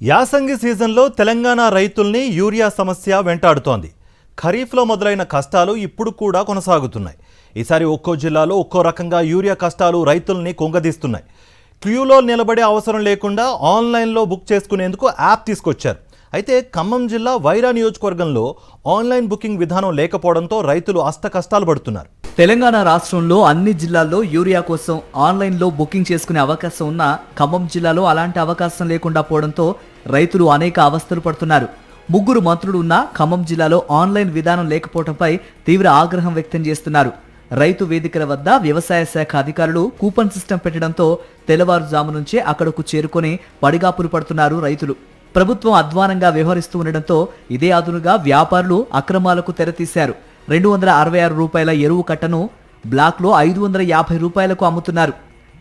యాసంగి సీజన్లో తెలంగాణ రైతుల్ని యూరియా సమస్య వెంటాడుతోంది. ఖరీఫ్లో మొదలైన కష్టాలు ఇప్పుడు కూడా కొనసాగుతున్నాయి. ఈసారి ఒక్కో జిల్లాలో ఒక్కో రకంగా యూరియా కష్టాలు రైతుల్ని కుంగదీస్తున్నాయి. క్యూలో నిలబడే అవసరం లేకుండా ఆన్లైన్లో బుక్ చేసుకునేందుకు యాప్ తీసుకొచ్చారు. అయితే ఖమ్మం జిల్లా వైరా నియోజకవర్గంలో ఆన్లైన్ బుకింగ్ విధానం లేకపోవడంతో రైతులు అష్టకష్టాలు పడుతున్నారు. తెలంగాణ రాష్ట్రంలో అన్ని జిల్లాల్లో యూరియా కోసం ఆన్లైన్లో బుకింగ్ చేసుకునే అవకాశం ఉన్నా ఖమ్మం జిల్లాలో అలాంటి అవకాశం లేకుండా పోవడంతో రైతులు అనేక అవస్థలు పడుతున్నారు. 3 మంత్రులు ఉన్న ఖమ్మం జిల్లాలో ఆన్లైన్ విధానం లేకపోవడంపై తీవ్ర ఆగ్రహం వ్యక్తం చేస్తున్నారు. రైతు వేదికల వద్ద వ్యవసాయ శాఖ అధికారులు కూపన్ సిస్టమ్ పెట్టడంతో తెల్లవారుజాము నుంచే అక్కడకు చేరుకొని పడిగాపులు పడుతున్నారు రైతులు. ప్రభుత్వం అధ్వానంగా వ్యవహరిస్తూ ఉండడంతో ఇదే అదునుగా వ్యాపారులు అక్రమాలకు తెరతీశారు. 266 రూపాయల ఎరువు కట్టను బ్లాక్లో 550 రూపాయలకు అమ్ముతున్నారు.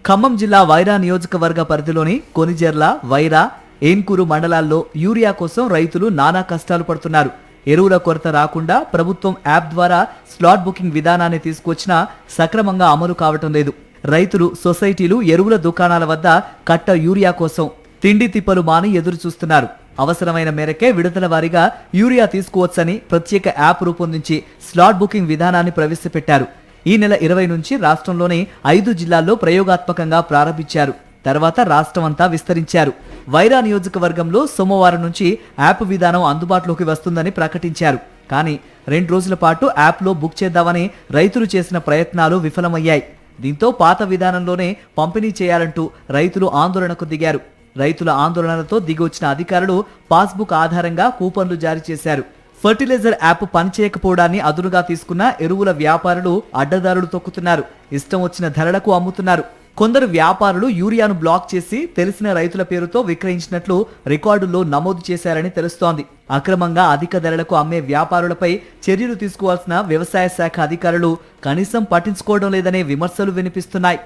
ఖమ్మం జిల్లా వైరా నియోజకవర్గ పరిధిలోని కొనిజెర్ల, వైరా, ఏన్కూరు మండలాల్లో యూరియా కోసం రైతులు నానా కష్టాలు పడుతున్నారు. ఎరువుల కొరత రాకుండా ప్రభుత్వం యాప్ ద్వారా స్లాట్ బుకింగ్ విధానాన్ని తీసుకొచ్చినా సక్రమంగా అమలు కావటం లేదు. రైతులు, సొసైటీలు, ఎరువుల దుకాణాల వద్ద కట్ట యూరియా కోసం తిండి తిప్పలు మాని ఎదురు చూస్తున్నారు. అవసరమైన మేరకే విడతల వారీగా యూరియా తీసుకోవచ్చని ప్రత్యేక యాప్ రూపొందించి స్లాట్ బుకింగ్ విధానాన్ని ప్రవేశపెట్టారు. ఈ నెల 20 నుంచి రాష్ట్రంలోని 5 జిల్లాల్లో ప్రయోగాత్మకంగా ప్రారంభించారు. తర్వాత రాష్ట్రమంతా విస్తరించారు. వైరా నియోజకవర్గంలో సోమవారం నుంచి యాప్ విధానం అందుబాటులోకి వస్తుందని ప్రకటించారు. కానీ 2 రోజుల పాటు యాప్లో బుక్ చేద్దామని రైతులు చేసిన ప్రయత్నాలు విఫలమయ్యాయి. దీంతో పాత విధానంలోనే పంపిణీ చేయాలంటూ రైతులు ఆందోళనకు దిగారు. రైతుల ఆందోళనలతో దిగొచ్చిన అధికారులు పాస్బుక్ ఆధారంగా కూపన్లు జారీ చేశారు. ఫర్టిలైజర్ యాప్ పనిచేయకపోవడాన్ని అదునుగా తీసుకున్న ఎరువుల వ్యాపారులు అడ్డదారులు తొక్కుతున్నారు. ఇష్టం వచ్చిన ధరలకు అమ్ముతున్నారు. కొందరు వ్యాపారులు యూరియాను బ్లాక్ చేసి తెలిసిన రైతుల పేరుతో విక్రయించినట్లు రికార్డుల్లో నమోదు చేశారని తెలుస్తోంది. అక్రమంగా అధిక ధరలకు అమ్మే వ్యాపారులపై చర్యలు తీసుకోవాల్సిన వ్యవసాయ శాఖ అధికారులు కనీసం పట్టించుకోవడం లేదనే విమర్శలు వినిపిస్తున్నాయి.